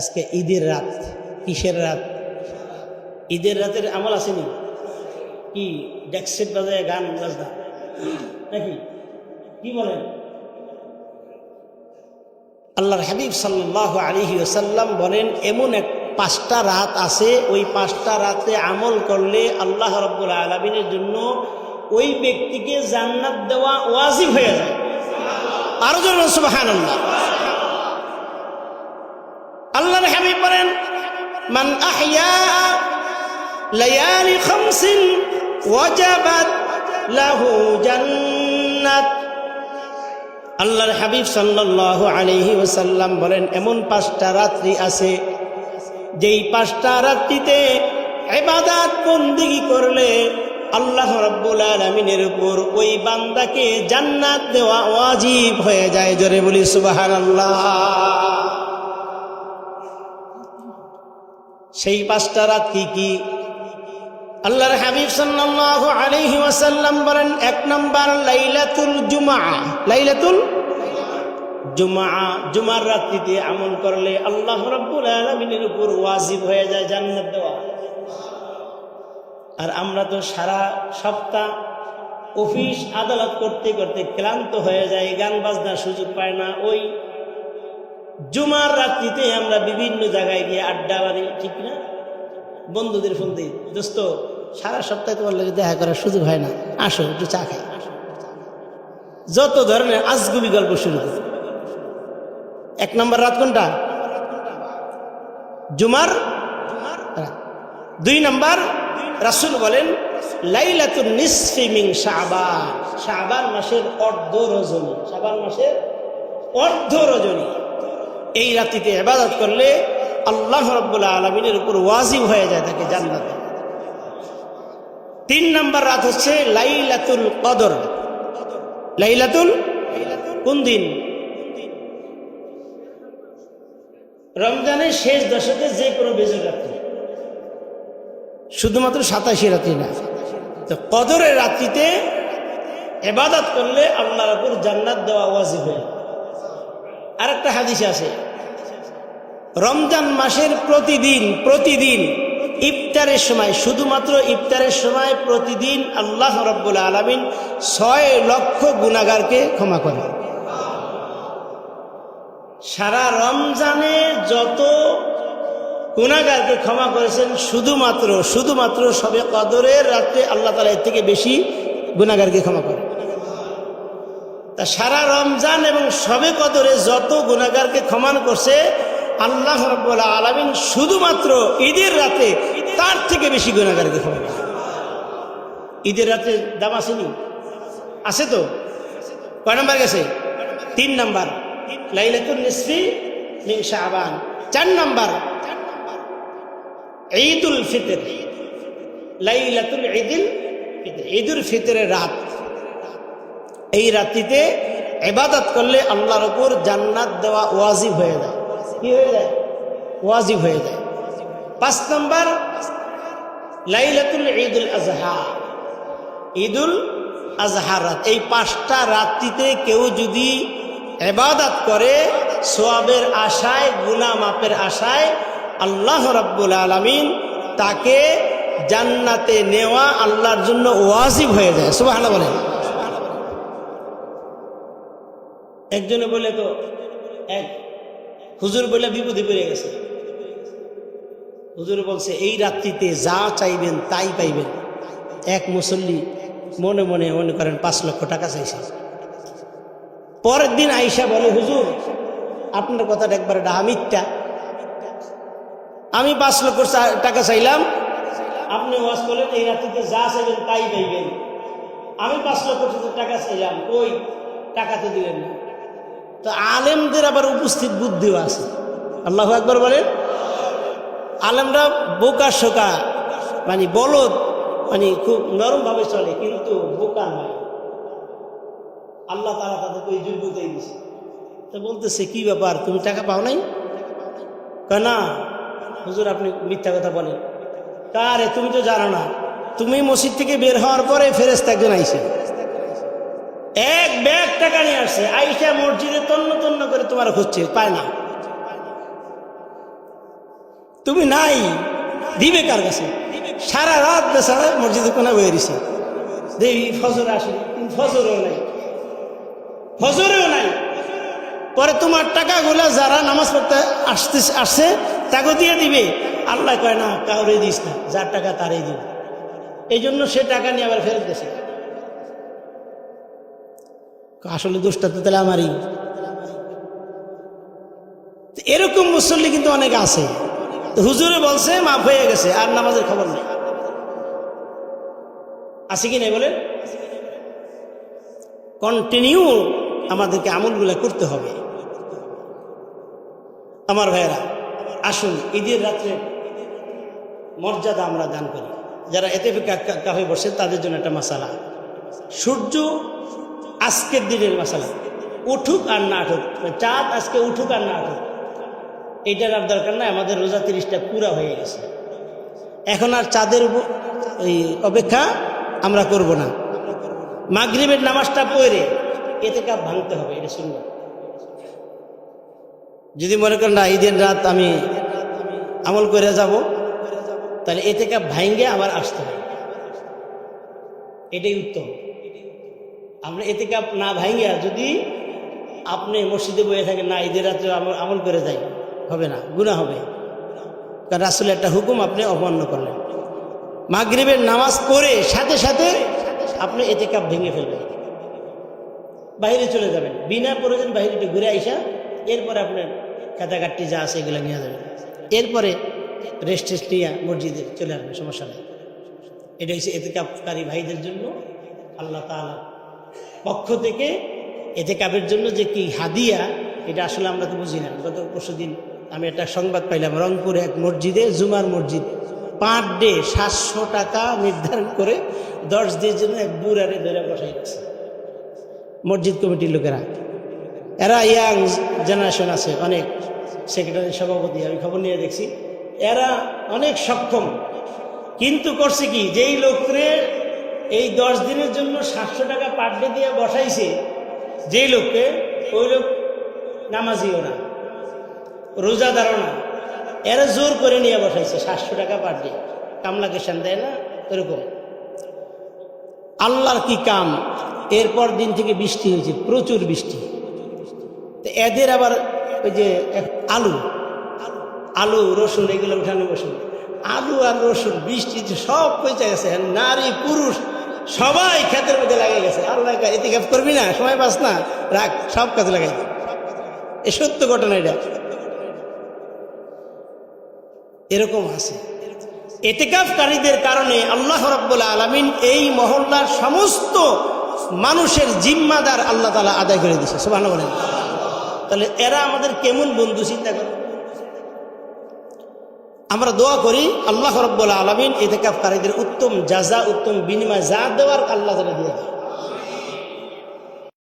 আজকে ঈদের রাত। কিসের রাত? ঈদের রাতের আমল আসেনি কি? ডেক্সেট বাজায় গান বাজনা নাকি কি বলেন? আল্লাহর হাবিব সাল্লাল্লাহু আলাইহি ওয়াসাল্লাম বলেন, এমন এক 5টা রাত আছে, ওই 5টা রাতে আমল করলে আল্লাহ রাব্বুল আলামিনের জন্য ওই ব্যক্তিকে জান্নাত দেওয়া ওয়াজিব হয়ে যায়। আরো জোরে সুবহানাল্লাহ। আল্লাহর হাবিব বলেন, মান আহইয়া লায়ালি খামসিন ওয়াজাবাত লাহু জান্নাত। আল্লাহর হাবিব সাল্লাল্লাহু আলাইহি ওয়াসাল্লাম বলেন, এমন 5টা রাত্রি আছে যেই 5টা রাত্রিতে ইবাদত বন্দেগী করলে আল্লাহ রাব্বুল আলামিনের উপর ওই বান্দাকে জান্নাত দেওয়া ওয়াজিব হয়ে যায়। জোরে বলি সুবহানাল্লাহ। সেই 5টা রাত কি কি? আল্লাহর হাবিব সাল্লাল্লাহু আলাইহি ওয়াসাল্লাম বলেন, 1 নাম্বার লাইলাতুল জুমআ। লাইলাতুল জুমআ, জুমার রাত্রিতে আমল করলে আল্লাহ রাব্বুল আলামিনের উপর ওয়াজিব হয়ে যায় জান্নাত দেওয়া। আর আমরা তো সারা সপ্তাহ অফিস আদালত করতে করতে ক্লান্ত হয়ে যায়, গান বাজনার সুযোগ পায় না। ওই জুমার রাত্রিতে আমরা বিভিন্ন জায়গায় গিয়ে আড্ডা মারি, ঠিক না? বন্ধুদের ফোন দিই, দোস্ত সারা সপ্তাহে তোমার লোক দেখা করার সুযোগ হয় না, আসো একটু চা খাই। যত ধরনের আজগুবি গল্প শুরু করি। 1 নম্বর রাত কোনটা? জুমার রাত। 2 নম্বর, রাসূল বলেন লাইলাতুন নিসফি মিন শাবান। শাবান মাসের অর্ধ রজনী। শাবান মাসের অর্ধ রজনী এই রাত্রিতে ইবাদত করলে আল্লাহ রাব্বুল আলামিনের উপর ওয়াজিব হয়ে যায় তাকে জান্নাত। 3 নম্বর রাত হচ্ছে লাইলাতুল কদর। লাইলাতুল কোন দিন? রমজানের শেষ দশকে যে কোনো বেজর রাত্রি, শুধুমাত্র 87 রাত্রি না। তো কদরের রাত্রিতে ইবাদত করলে আল্লাহর উপর জান্নাত দেওয়া ওয়াজিব হয়। আরেকটা হাদিস আছে, রমজান মাসের প্রতিদিন ইফতারের সময়, শুধুমাত্র ইফতারের সময় প্রতিদিন আল্লাহ রাব্বুল আলামিন 6 লক্ষ গুনাহগারকে ক্ষমা করে। সারা রমজানে যত গুনাহগারকে ক্ষমা করেছেন, শুধুমাত্র সবে কদরের রাতে আল্লাহ তাআলা এর থেকে বেশি গুনাহগারকে ক্ষমা করে। তা সারা রমজান এবং সবে কদরে যত গুনাহগারকে ক্ষমা করছে আল্লাহ রাব্বুল আলামিন, শুধুমাত্র ঈদের রাতে তার থেকে বেশি গুনাহগারকে ক্ষমা করে। ঈদের রাতে দাম আসেনি? আছে তো। কয় নাম্বার গেছে? 3 নাম্বার লাইলাতুন নিসফি মিন শাবান। 4 নাম্বার ঈদুল ফিতর। লাইলাতুল ঈদুল ফিতর, ঈদুল ফিতরের রাত। এই রাত্রিতে ইবাদত করলে আল্লাহর উপর জান্নাত দেওয়া ওয়াজিব হয়ে যায়। কি হয়ে যায়? ওয়াজিব হয়ে যায়। 5 নাম্বার লাইলাতুল ঈদুল আযহা। ঈদুল আযহার রাত। এই 5টা রাত্রিতে কেউ যদি ইবাদত করে সওয়াবের আশায়, গুনাহ মাফের আশায়, আল্লাহ রাব্বুল আলামিন তাকে জান্নাতে নেওয়া আল্লাহর জন্য ওয়াজিব হয়ে যায়। সুবহানাল্লাহ বলেন। একজনে বলে তো এক হুজুর বলে বিপদে পড়ে গেছে। হুজুর বলছে এই রাত্রিতে যা চাইবেন তাই পাইবেন। এক মুসল্লি মনে করেন 5 লক্ষ টাকা চাইছে। পরের দিন আইসা বলে, হুজুর আপনার কথাটা একবারে মিথ্যা। আমি 5 লক্ষ টাকা চাইলাম, আপনি ওয়াজ করলেন এই রাত্রিতে যা চাইবেন তাই পাইবেন। আমি 5 লক্ষ টাকা চাইলাম, ওই টাকা তো দিলেন না। তো আলেমদের আবার উপস্থিত বুদ্ধিও আছে। আল্লাহু আকবার বলেন। আলেমরা বোকা শোকা, মানে বলদ, মানে খুব নরম ভাবে চলে, কিন্তু বোকা নয়। আল্লাহ তাআলা তাদেরকে ওই যোগ্যতাই দিয়েছে। তো বলতেছে, কি ব্যাপার, তুমি টাকা পাও নাই? কয় না হুজুর, আপনি মিথ্যা কথা বলেন। কারে, তুমি তো জানো না, তুমি মসজিদ থেকে বের হওয়ার পরে ফেরেশতা একজন আইছে, 1 ব্যাগ টাকা নিয়ে আসছে। আইসা মসজিদে তন্ন তন্ন করে তোমার খুঁজছে, পায় না। তুমি নাই, দিবে কার কাছে? সারা রাত বেচারা মসজিদে কোনা বয়ে দিছে, দেবী ফজর আসেনি, ফজরেও নাই, ফজরেও নাই। পরে তোমার টাকাগুলা যারা নামাজ পড়তে আসছে তাকে দিয়ে দিবে। আল্লাহ কয় না, কাউরে দিস না, যার টাকা তারই দিবে। এই জন্য সে টাকা নিয়ে আবার ফেরত গেছে। আসলে দোষটা তো তাহলে আমারই। এরকম মুসল্লি কিন্তু অনেক আছে। হুজুরে বলছে মাফ হয়ে গেছে, আর নামাজের খবর নেই। আছে কি নাই বলেন? কন্টিনিউ আমাদেরকে আমলগুলা করতে হবে। আমার ভাইয়েরা, আসুন ঈদের রাত্রে মর্যাদা আমরা দান করি। যারা এতে কাফে বসে তাদের জন্য একটা মাসালা, সূর্য আজকের দিনের মাসালা, উঠুক আর না উঠুক, চাঁদ আজকে উঠুক আর না উঠুক, এইটার আর দরকার নাই। আমাদের রোজা 30টা পুরা হয়ে গেছে, এখন আর চাঁদের এই অপেক্ষা আমরা করব না। মাগরিবের নামাজটা পড়ে এতেকাফ ভাঙতে হবে, এটা শুনবেন। যদি মনে করেন না ঈদের রাত আমি আমল করে যাব, তাহলে এতেকাফ ভাঙে আবার আসতে হবে, এটাই উত্তম। আমরা এতেকাফ না ভাঙিয়া যদি আপনি মসজিদে বসে থাকেন, না ঈদের রাত্রে আমল করে যাই, হবে না, গুনাহ হবে। কারণ রাসূলের একটা হুকুম আপনি অমান্য করলেন। মাগরিবের নামাজ পড়ে সাথে সাথে আপনি এতেকাফ ভেঙে ফেলবেন, বাইরে চলে যাবেন, বিনা প্রয়োজন বাইরে একটু ঘুরে আইসা এরপরে আপনার কাটাকাটি যা আছে এগুলো নিয়ে যাবেন, এরপরে রেস্ট নিয়ে মসজিদে চলে আসবেন, সমস্যা নেই। এটা হচ্ছে এতেকাফকারী ভাইদের জন্য আল্লাহ তাআলা পক্ষ থেকে এতেকাফের জন্য যে কি হাদিয়া, এটা আসলে আমরা তো বুঝি না। গত পরশুদিন আমি একটা সংবাদ পাইলাম, রংপুরে এক মসজিদে, জুমার মসজিদ, পার ডে 700 টাকা নির্ধারণ করে 10 দিনের জন্য এক বুড়ারে ধরে বসাই দিচ্ছে মসজিদ কমিটির লোকেরা। এরা ইয়াং জেনারেশন আছে অনেক, সেক্রেটারি সভাপতি, আমি খবর নিয়ে দেখছি, এরা অনেক সক্ষম। কিন্তু করছে কি, যেই লোকরে এই 10 দিনের জন্য 700 টাকা পার ডে দিয়ে বসাইছে, যেই লোককে, ওই লোক নামাজিও না, রোজাদারও না, এরা জোর করে নিয়ে বসাইছে 700 টাকা পার ডে, কামলাকে শান দেয় না এরকম। আল্লাহর কি কাম, এরপর দিন থেকে বৃষ্টি হয়েছে, প্রচুর বৃষ্টি। তো এদের আবার ওই যে আলু রসুন এগুলো উঠানো বসুন, আলু আর রসুন বৃষ্টি সব পৌঁছে গেছে, নারী পুরুষ সবাই ক্ষেতের মধ্যে লাগিয়ে গেছে। আল্লাহ ইতিকাফ করবি না, সময় পাস না, রাখ, সব কাজে লাগাই। এ সত্য ঘটনা, এটা এরকম আছে। ইতিকাফকারীদের কারণে আল্লাহ রাব্বুল আলামিন এই মহল্লার সমস্ত মানুষের জিম্মাদার আল্লাহ তাআলা আদায় করে দিয়েছে, সুবহানাল্লাহ বলেন। তাহলে এরা আমাদের কেমন বন্ধু, চিন্তা করো। আমরা দোয়া করি আল্লাহ রাব্বুল আলামিন ইতিকাফকারীদের উত্তম জাযা, উত্তম বিনিময় যা দেওয়ার আল্লাহ তাআলা দিয়ে দেয়।